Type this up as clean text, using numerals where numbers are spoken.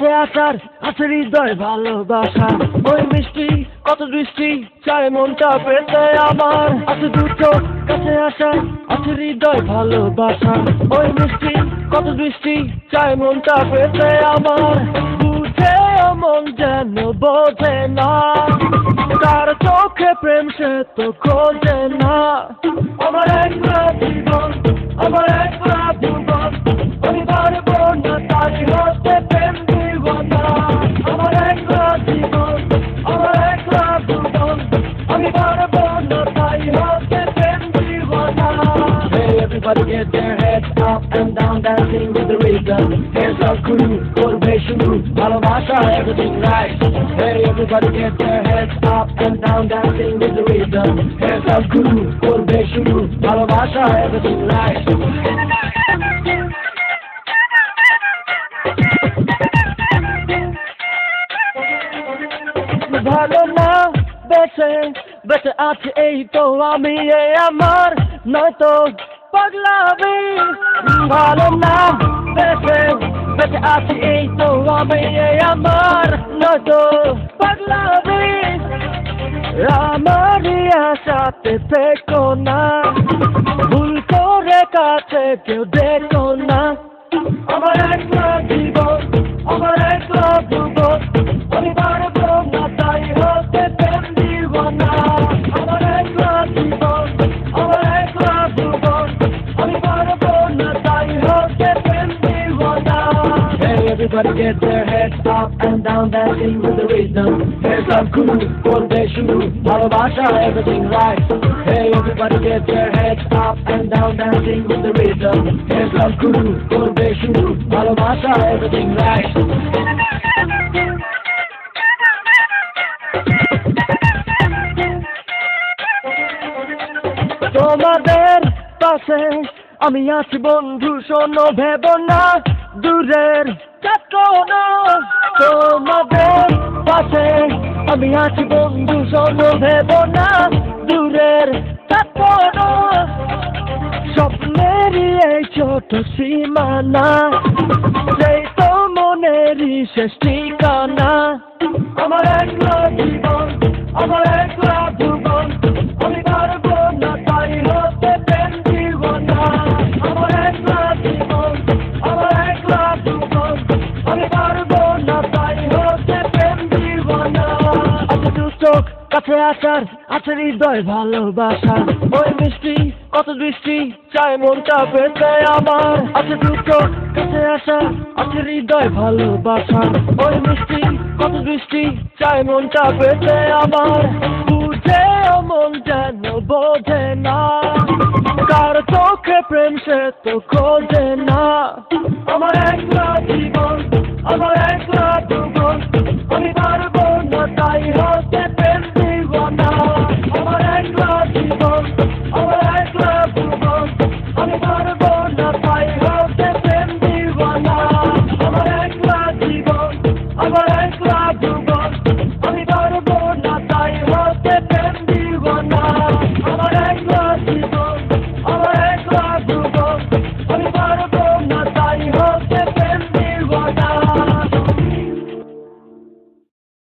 কাছে আসার আছে হৃদয় ভালোবাসা, ওই মিষ্টি কত দৃষ্টি চায় মনটা পেতে আমার। আছে দু চোখ কাছে আসার আছে হৃদয় ভালোবাসা, ওই মিষ্টি কত দৃষ্টি চায় মনটা পেতে আমার। বুঝে মন যেন বোঝে না, তার চোখে প্রেম সে তো খোঁজে না। আমার একলা জীবন, আমার একলা জীবন, আমি পারবো না তাই হতে প্রেম দিওয়ানা। আমার একলা জীবন, আমার একলা জীবন, আমি পারবো না তাই হতে প্রেম দিওয়ানা। Hey, everybody get their heads up and down, dancing with the rhythm. Here's our crew, করবে শুরু ভালোবাসা, everything right. Hey, everybody get their heads up and down, dancing with the rhythm. Here's our crew, করবে শুরু ভালোবাসা, everything right. ভালো না বেঁচে বেঁচে আছে এই তো আমি, এ আমার নয়তো পাগলামি। ভালো না বেঁচে বেঁচে আছি এই তো আমি, এ আমার নয়তো পাগলামি। আমারই আশাতে থেকো না, ভুল করে কাছে কেউ দেখো না। আমার একলা জীবন, আমার একলা জীবন, আমি পারবো না তাই হতে প্রেম দিওয়ানা। আমার একলা জীবন, আমার একলা জীবন, আমি পারবো না তাই হতে প্রেম দিওয়ানা। Hey, everybody get their heads up and down, dancing with the rhythm. Here's our crew, করবে শুরু ভালোবাসা, everything right. Hey, everybody get their heads up and down, dancing with the rhythm. Here's our crew, করবে শুরু ভালোবাসা, everything right. তোমাদের পাশে আমি আছি বন্ধু, শোনো ভেবো না দূরের কোনো। তোমাদের পাশে আমি আছি বন্ধু, শোনো ভেবো না দূরের কোনো। স্বপ্নেরই এই ছোট সীমানা, সেই তো মনেরই শেষ ঠিকানা। আমার একলা জীবন, আমার একলা জীবন, আমি পারবো না তাই হতে প্রেম দিওয়ানা। আমার একলা জীবন, আমার একলা জীবন, আমি পারবো না তাই হতে প্রেম দিওয়ানা। আছে দু চোখ কাছে আসার আছে হৃদয় ভালোবাসা, ওই মিষ্টি কত দৃষ্টি চায় মনটা পেতে আমার। আছে দু চোখ কাছে আসার আছে হৃদয় ভালোবাসা, ওই মিষ্টি কত দৃষ্টি চায় মনটা পেতে আমার। বুঝে মন যেন বোঝে না, কার চোখে প্রেম সে তো খোঁজে না। আমার একলা জীবন, আমার একলা জীবন, আমি পারবো না তাই হতে প্রেম দিওয়ানা। আমার একলা জীবন, আমার একলা জীবন, আমি পারবো না তাই হতে প্রেম দিওয়ানা। আমার একলা জীবন, আমার একলা জীবন।